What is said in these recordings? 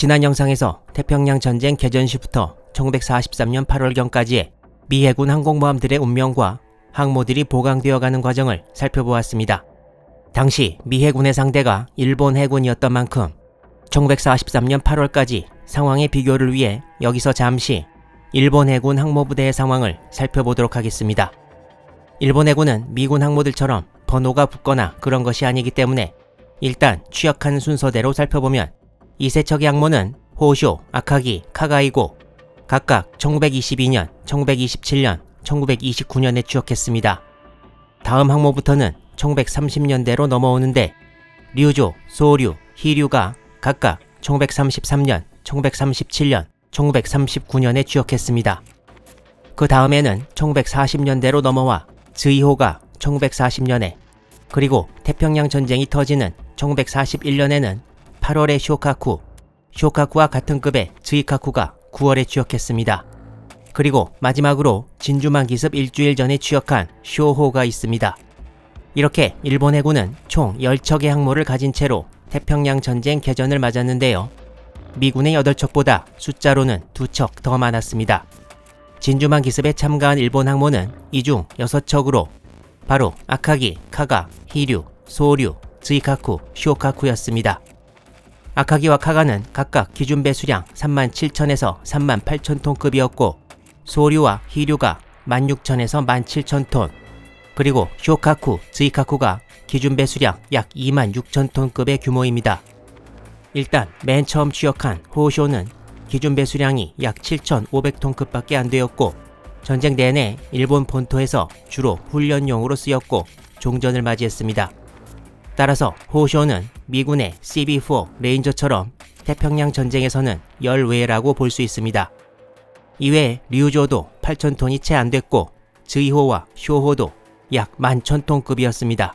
지난 영상에서 태평양 전쟁 개전 시부터 1943년 8월경까지의 미 해군 항공모함들의 운명과 항모들이 보강되어가는 과정을 살펴보았습니다. 당시 미 해군의 상대가 일본 해군이었던 만큼 1943년 8월까지 상황의 비교를 위해 여기서 잠시 일본 해군 항모부대의 상황을 살펴보도록 하겠습니다. 일본 해군은 미군 항모들처럼 번호가 붙거나 그런 것이 아니기 때문에 일단 취역한 순서대로 살펴보면 이 세 척의 항모는 호쇼, 아카기, 카가이고 각각 1922년, 1927년, 1929년에 취역했습니다. 다음 항모부터는 1930년대로 넘어오는데 류조, 소류, 히류가 각각 1933년, 1937년, 1939년에 취역했습니다. 그 다음에는 1940년대로 넘어와 즈이호가 1940년에, 그리고 태평양 전쟁이 터지는 1941년에는 8월에 쇼카쿠와 같은 급의 즈이카쿠가 9월에 취역했습니다. 그리고 마지막으로 진주만 기습 일주일 전에 취역한 쇼호가 있습니다. 이렇게 일본 해군은 총 10척의 항모를 가진 채로 태평양 전쟁 개전을 맞았는데요. 미군의 8척보다 숫자로는 2척 더 많았습니다. 진주만 기습에 참가한 일본 항모는 이 중 6척으로 바로 아카기, 카가, 히류, 소류, 즈이카쿠, 쇼카쿠였습니다. 아카기와 카가는 각각 기준 배수량 37,000에서 38,000톤급이었고 소류와 히류가 16,000에서 17,000톤, 그리고 쇼카쿠, 즈이카쿠가 기준 배수량 약 26,000톤급의 규모입니다. 일단 맨 처음 취역한 호쇼는 기준 배수량이 약 7,500톤급밖에 안 되었고 전쟁 내내 일본 본토에서 주로 훈련용으로 쓰였고 종전을 맞이했습니다. 따라서 호쇼는 미군의 CB-4 레인저처럼 태평양 전쟁에서는 열외라고 볼 수 있습니다. 이외에 류조도 8,000톤이 채 안 됐고 즈이호와 쇼호도 약 11,000톤급이었습니다.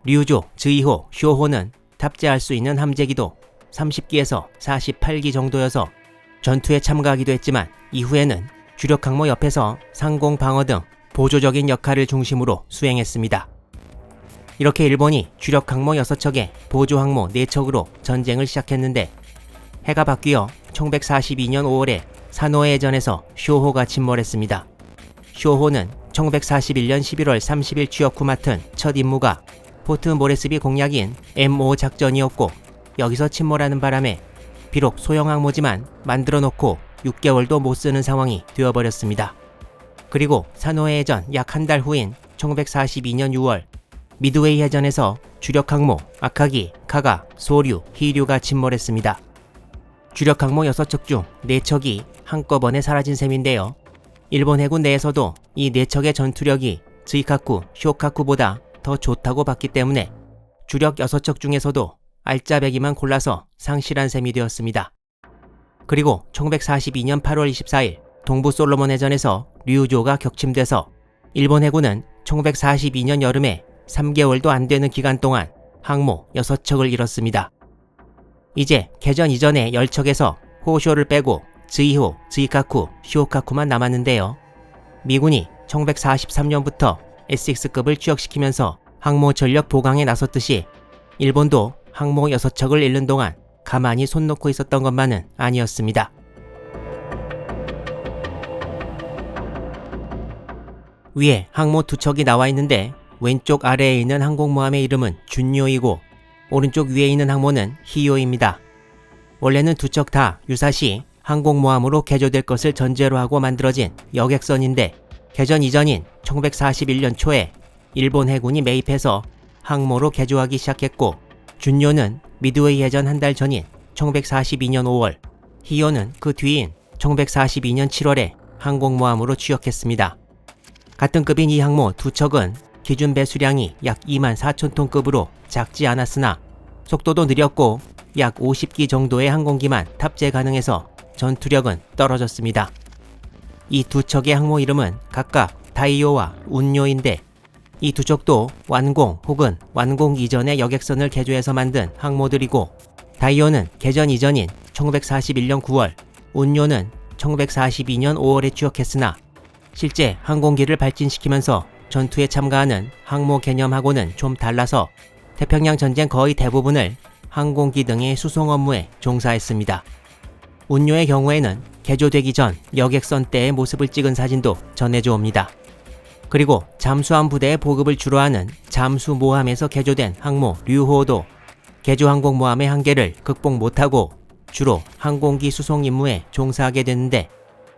류조, 즈이호, 쇼호는 탑재할 수 있는 함재기도 30기에서 48기 정도여서 전투에 참가하기도 했지만 이후에는 주력 항모 옆에서 상공 방어 등 보조적인 역할을 중심으로 수행했습니다. 이렇게 일본이 주력 항모 6척에 보조 항모 4척으로 전쟁을 시작했는데 해가 바뀌어 1942년 5월에 사노해전에서 쇼호가 침몰했습니다. 쇼호는 1941년 11월 30일 취역 후 맡은 첫 임무가 포트 모레스비 공략인 M5 작전이었고 여기서 침몰하는 바람에 비록 소형 항모지만 만들어 놓고 6개월도 못 쓰는 상황이 되어버렸습니다. 그리고 사노해전 약 한 달 후인 1942년 6월 미드웨이 해전에서 주력 항모 아카기, 카가, 소류, 히류가 침몰했습니다. 주력 항모 6척 중 4척이 한꺼번에 사라진 셈인데요. 일본 해군 내에서도 이 4척의 전투력이 즈이카쿠, 쇼카쿠보다 더 좋다고 봤기 때문에 주력 6척 중에서도 알짜배기만 골라서 상실한 셈이 되었습니다. 그리고 1942년 8월 24일 동부 솔로몬 해전에서 류조가 격침돼서 일본 해군은 1942년 여름에 3개월도 안 되는 기간 동안 항모 6척을 잃었습니다. 이제 개전 이전의 10척에서 호쇼를 빼고 즈이호, 즈이카쿠, 쇼카쿠만 남았는데요. 미군이 1943년부터 SX급을 취역시키면서 항모 전력 보강에 나섰듯이 일본도 항모 6척을 잃는 동안 가만히 손 놓고 있었던 것만은 아니었습니다. 위에 항모 2척이 나와 있는데 왼쪽 아래에 있는 항공모함의 이름은 준요이고 오른쪽 위에 있는 항모는 히요입니다. 원래는 2척 다 유사시 항공모함으로 개조될 것을 전제로 하고 만들어진 여객선인데 개전 이전인 1941년 초에 일본 해군이 매입해서 항모로 개조하기 시작했고 준요는 미드웨이 해전 한 달 전인 1942년 5월, 히요는 그 뒤인 1942년 7월에 항공모함으로 취역했습니다. 같은 급인 이 항모 2척은 기준 배수량이 약 24,000톤급으로 작지 않았으나 속도도 느렸고 약 50기 정도의 항공기만 탑재 가능해서 전투력은 떨어졌습니다. 이 2척의 항모 이름은 각각 다이요와 운요인데 이 2척도 완공 혹은 완공 이전의 여객선을 개조해서 만든 항모들이고 다이요는 개전 이전인 1941년 9월, 운요는 1942년 5월에 취역했으나 실제 항공기를 발진시키면서 전투에 참가하는 항모 개념하고는 좀 달라서 태평양 전쟁 거의 대부분을 항공기 등의 수송 업무에 종사했습니다. 운요의 경우에는 개조되기 전 여객선 때의 모습을 찍은 사진도 전해져 옵니다. 그리고 잠수함 부대의 보급을 주로 하는 잠수모함에서 개조된 항모 류호도 개조항공모함의 한계를 극복 못하고 주로 항공기 수송 임무에 종사하게 됐는데,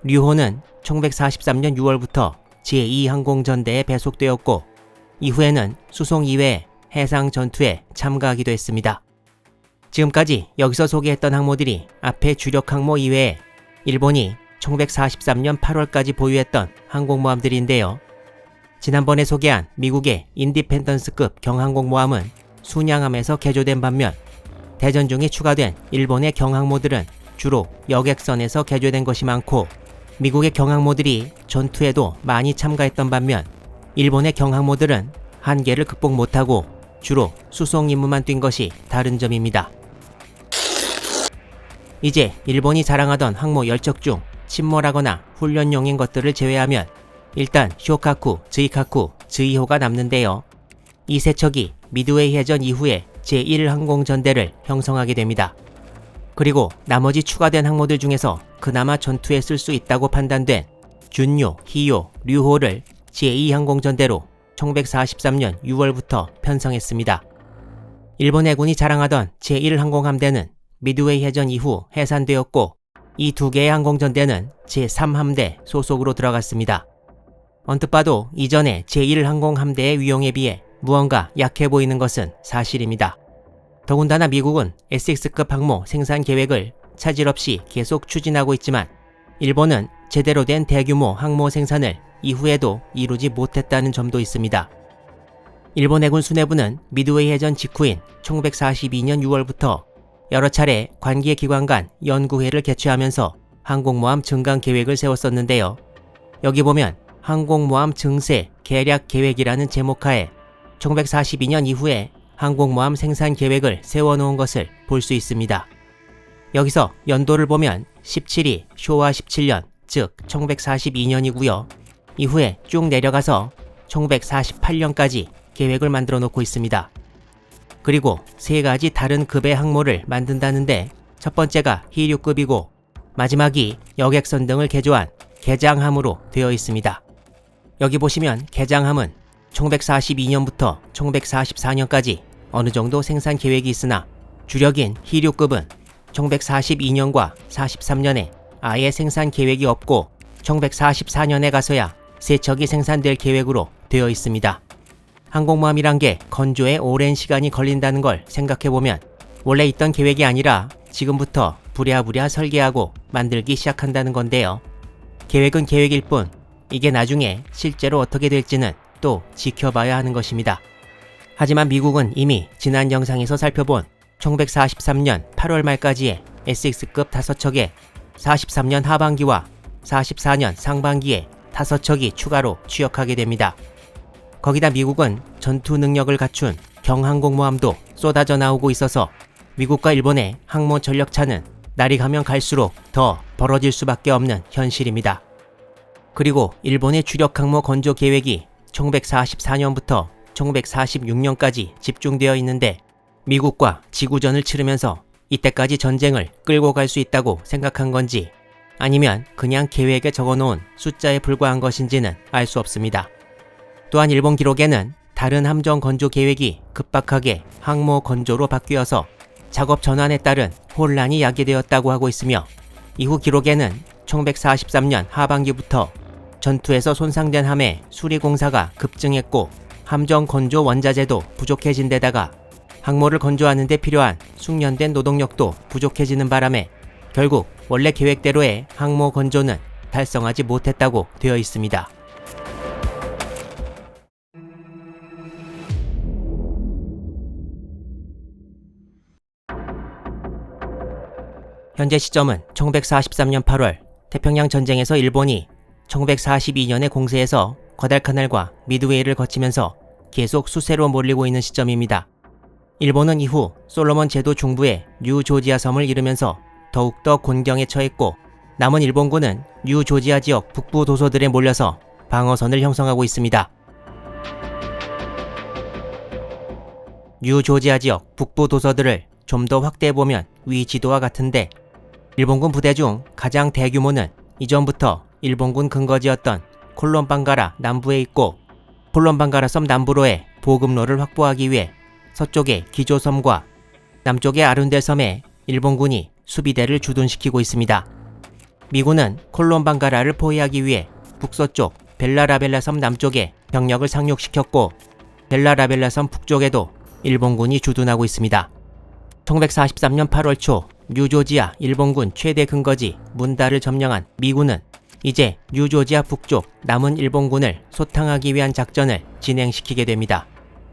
류호는 1943년 6월부터 제2항공전대에 배속되었고 이후에는 수송 이외에 해상 전투에 참가하기도 했습니다. 지금까지 여기서 소개했던 항모들이 앞의 주력 항모 이외에 일본이 1943년 8월까지 보유했던 항공모함들인데요. 지난번에 소개한 미국의 인디펜던스급 경항공모함은 순양함에서 개조된 반면 대전 중에 추가된 일본의 경항모들은 주로 여객선에서 개조된 것이 많고, 미국의 경항모들이 전투에도 많이 참가했던 반면 일본의 경항모들은 한계를 극복 못하고 주로 수송 임무만 뛴 것이 다른 점입니다. 이제 일본이 자랑하던 항모 10척 중 침몰하거나 훈련용인 것들을 제외하면 일단 쇼카쿠, 즈이카쿠, 즈이호가 남는데요. 이 세 척이 미드웨이 해전 이후에 제1항공전대를 형성하게 됩니다. 그리고 나머지 추가된 항모들 중에서 그나마 전투에 쓸 수 있다고 판단된 준요, 히요, 류호를 제2항공전대로 1943년 6월부터 편성했습니다. 일본 해군이 자랑하던 제1항공함대는 미드웨이 해전 이후 해산되었고 이 두 개의 항공전대는 제3함대 소속으로 들어갔습니다. 언뜻 봐도 이전의 제1항공함대의 위용에 비해 무언가 약해 보이는 것은 사실입니다. 더군다나 미국은 SX급 항모 생산 계획을 차질 없이 계속 추진하고 있지만 일본은 제대로 된 대규모 항모 생산을 이후에도 이루지 못했다는 점도 있습니다. 일본 해군 수뇌부는 미드웨이 해전 직후인 1942년 6월부터 여러 차례 관계기관 간 연구회를 개최하면서 항공모함 증강 계획을 세웠었는데요. 여기 보면 항공모함 증세 계략 계획이라는 제목하에 1942년 이후에 항공모함 생산 계획을 세워놓은 것을 볼 수 있습니다. 여기서 연도를 보면 17이 쇼와 17년, 즉 1942년이고요. 이후에 쭉 내려가서 1948년까지 계획을 만들어 놓고 있습니다. 그리고 세 가지 다른 급의 항모를 만든다는데 첫 번째가 히류급이고 마지막이 여객선 등을 개조한 개장함으로 되어 있습니다. 여기 보시면 개장함은 1942년부터 1944년까지 어느 정도 생산 계획이 있으나 주력인 히류급은 1942년과 43년에 아예 생산 계획이 없고 1944년에 가서야 세 척이 생산될 계획으로 되어 있습니다. 항공모함이란 게 건조에 오랜 시간이 걸린다는 걸 생각해보면 원래 있던 계획이 아니라 지금부터 부랴부랴 설계하고 만들기 시작한다는 건데요. 계획은 계획일 뿐 이게 나중에 실제로 어떻게 될지는 또 지켜봐야 하는 것입니다. 하지만 미국은 이미 지난 영상에서 살펴본 1943년 8월 말까지의 SX급 5척에 43년 하반기와 44년 상반기에 5척이 추가로 취역하게 됩니다. 거기다 미국은 전투 능력을 갖춘 경항공모함도 쏟아져 나오고 있어서 미국과 일본의 항모 전력차는 날이 가면 갈수록 더 벌어질 수밖에 없는 현실입니다. 그리고 일본의 주력 항모 건조 계획이 1944년부터 1946년까지 집중되어 있는데 미국과 지구전을 치르면서 이때까지 전쟁을 끌고 갈 수 있다고 생각한 건지 아니면 그냥 계획에 적어놓은 숫자에 불과한 것인지는 알 수 없습니다. 또한 일본 기록에는 다른 함정 건조 계획이 급박하게 항모 건조로 바뀌어서 작업 전환에 따른 혼란이 야기되었다고 하고 있으며 이후 기록에는 1943년 하반기부터 전투에서 손상된 함의 수리 공사가 급증했고 함정 건조 원자재도 부족해진 데다가 항모를 건조하는 데 필요한 숙련된 노동력도 부족해지는 바람에 결국 원래 계획대로의 항모 건조는 달성하지 못했다고 되어 있습니다. 현재 시점은 1943년 8월 태평양 전쟁에서 일본이 1942년에 공세에서 과달카날과 미드웨이를 거치면서 계속 수세로 몰리고 있는 시점입니다. 일본은 이후 솔로몬 제도 중부의 뉴조지아 섬을 잃으면서 더욱더 곤경에 처했고 남은 일본군은 뉴조지아 지역 북부 도소들에 몰려서 방어선을 형성하고 있습니다. 뉴조지아 지역 북부 도서들을 좀 더 확대해보면 위 지도와 같은데 일본군 부대 중 가장 대규모는 이전부터 일본군 근거지였던 콜롬방가라 남부에 있고 콜롬방가라 섬 남부로의 보급로를 확보하기 위해 서쪽의 기조섬과 남쪽의 아룬델 섬에 일본군이 수비대를 주둔시키고 있습니다. 미군은 콜롬방가라를 포위하기 위해 북서쪽 벨라라벨라 섬 남쪽에 병력을 상륙시켰고 벨라라벨라 섬 북쪽에도 일본군이 주둔하고 있습니다. 1943년 8월 초 뉴조지아 일본군 최대 근거지 문다를 점령한 미군은 이제 뉴조지아 북쪽 남은 일본군을 소탕하기 위한 작전을 진행시키게 됩니다.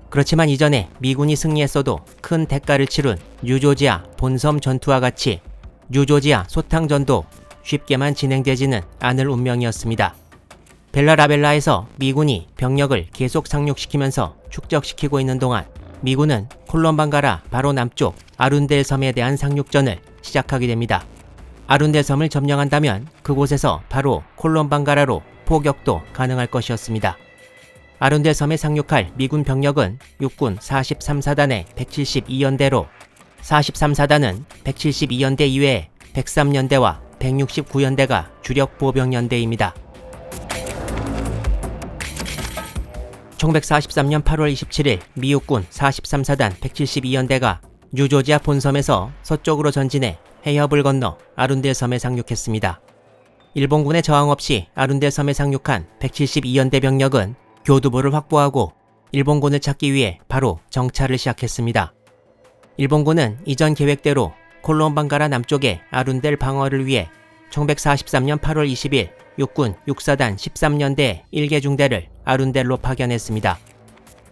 그렇지만 이전에 미군이 승리했어도 큰 대가를 치룬 뉴조지아 본섬 전투와 같이 뉴조지아 소탕전도 쉽게만 진행되지는 않을 운명이었습니다. 벨라라벨라에서 미군이 병력을 계속 상륙시키면서 축적시키고 있는 동안 미군은 콜롬방가라 바로 남쪽 아룬델 섬에 대한 상륙전을 시작하게 됩니다. 아룬델 섬을 점령한다면 그곳에서 바로 콜롬방가라로 포격도 가능할 것이었습니다. 아룬델 섬에 상륙할 미군 병력은 육군 43사단의 172연대로 43사단은 172연대 이외에 103연대와 169연대가 주력 보병연대입니다. 1943년 8월 27일 미육군 43사단 172연대가 뉴조지아 본섬에서 서쪽으로 전진해 해협을 건너 아룬델 섬에 상륙했습니다. 일본군의 저항 없이 아룬델 섬에 상륙한 172연대 병력은 교두보를 확보하고 일본군을 찾기 위해 바로 정찰을 시작했습니다. 일본군은 이전 계획대로 콜롬방가라 남쪽의 아룬델 방어를 위해 1943년 8월 20일 육군 6사단 13연대 1개 중대를 아룬델로 파견했습니다.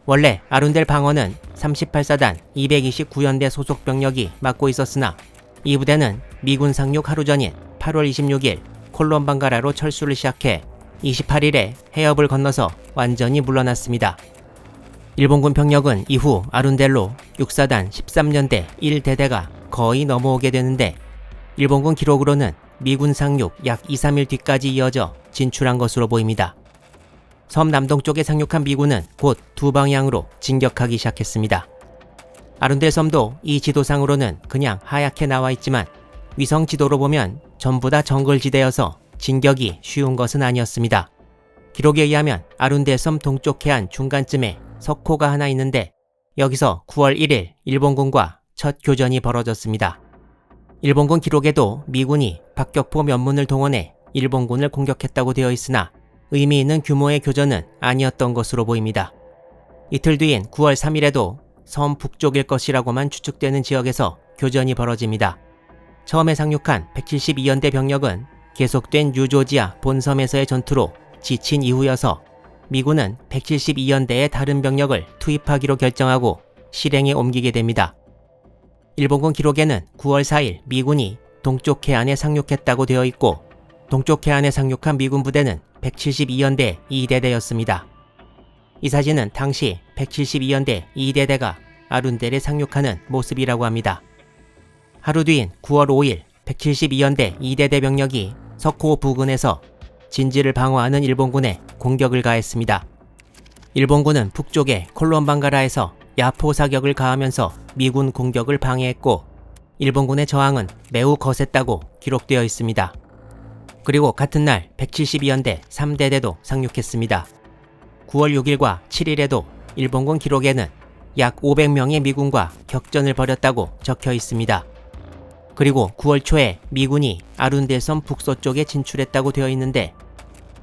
원래 아룬델 방어는 38사단 229연대 소속 병력이 맡고 있었으나 이 부대는 미군 상륙 하루 전인 8월 26일 콜롬방가라로 철수를 시작해 28일에 해협을 건너서 완전히 물러났습니다. 일본군 병력은 이후 아룬델로 6사단 13연대 1대대가 거의 넘어오게 되는데 일본군 기록으로는 미군 상륙 약 2-3일 뒤까지 이어져 진출한 것으로 보입니다. 섬 남동쪽에 상륙한 미군은 곧 두 방향으로 진격하기 시작했습니다. 아룬델 섬도 이 지도상으로는 그냥 하얗게 나와 있지만 위성 지도로 보면 전부 다 정글지대여서 진격이 쉬운 것은 아니었습니다. 기록에 의하면 아룬델 섬 동쪽 해안 중간쯤에 석호가 하나 있는데 여기서 9월 1일 일본군과 첫 교전이 벌어졌습니다. 일본군 기록에도 미군이 박격포 면문을 동원해 일본군을 공격했다고 되어 있으나 의미 있는 규모의 교전은 아니었던 것으로 보입니다. 이틀 뒤인 9월 3일에도 섬 북쪽일 것이라고만 추측되는 지역에서 교전이 벌어집니다. 처음에 상륙한 172연대 병력은 계속된 뉴조지아 본섬에서의 전투로 지친 이후여서 미군은 172연대의 다른 병력을 투입하기로 결정하고 실행에 옮기게 됩니다. 일본군 기록에는 9월 4일 미군이 동쪽 해안에 상륙했다고 되어 있고 동쪽 해안에 상륙한 미군 부대는 172연대 2대대였습니다. 이 사진은 당시 172연대 2대대가 아룬델에 상륙하는 모습이라고 합니다. 하루 뒤인 9월 5일 172연대 2대대 병력이 석호 부근에서 진지를 방어하는 일본군에 공격을 가했습니다. 일본군은 북쪽의 콜롬방가라에서 야포 사격을 가하면서 미군 공격을 방해했고 일본군의 저항은 매우 거셌다고 기록되어 있습니다. 그리고 같은 날 172연대 3대대도 상륙했습니다. 9월 6일과 7일에도 일본군 기록에는 약 500명의 미군과 격전을 벌였다고 적혀 있습니다. 그리고 9월 초에 미군이 아룬델 섬 북서쪽에 진출했다고 되어 있는데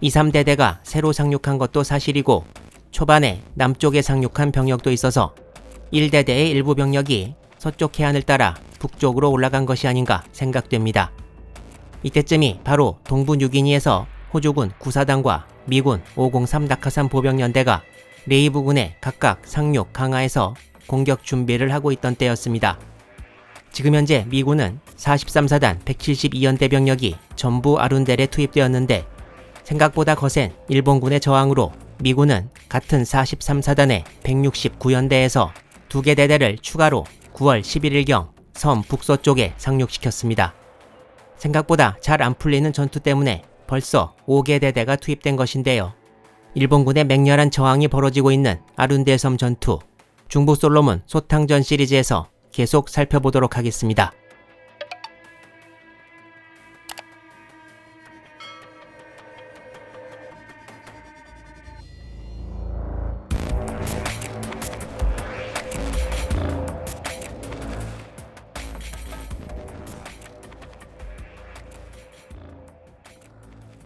2, 3대대가 새로 상륙한 것도 사실이고 초반에 남쪽에 상륙한 병력도 있어서 1대대의 일부 병력이 서쪽 해안을 따라 북쪽으로 올라간 것이 아닌가 생각됩니다. 이때쯤이 바로 동부 뉴기니에서 호주군 9사단과 미군 503 낙하산 보병연대가 레이브군에 각각 상륙 강화해서 공격 준비를 하고 있던 때였습니다. 지금 현재 미군은 43사단 172연대 병력이 전부 아룬델에 투입되었는데 생각보다 거센 일본군의 저항으로 미군은 같은 43사단의 169연대에서 2개 대대를 추가로 9월 11일경 섬 북서쪽에 상륙시켰습니다. 생각보다 잘 안 풀리는 전투 때문에 벌써 5개 대대가 투입된 것인데요. 일본군의 맹렬한 저항이 벌어지고 있는 아룬델 섬 전투, 중부 솔로몬 소탕전 시리즈에서 계속 살펴보도록 하겠습니다.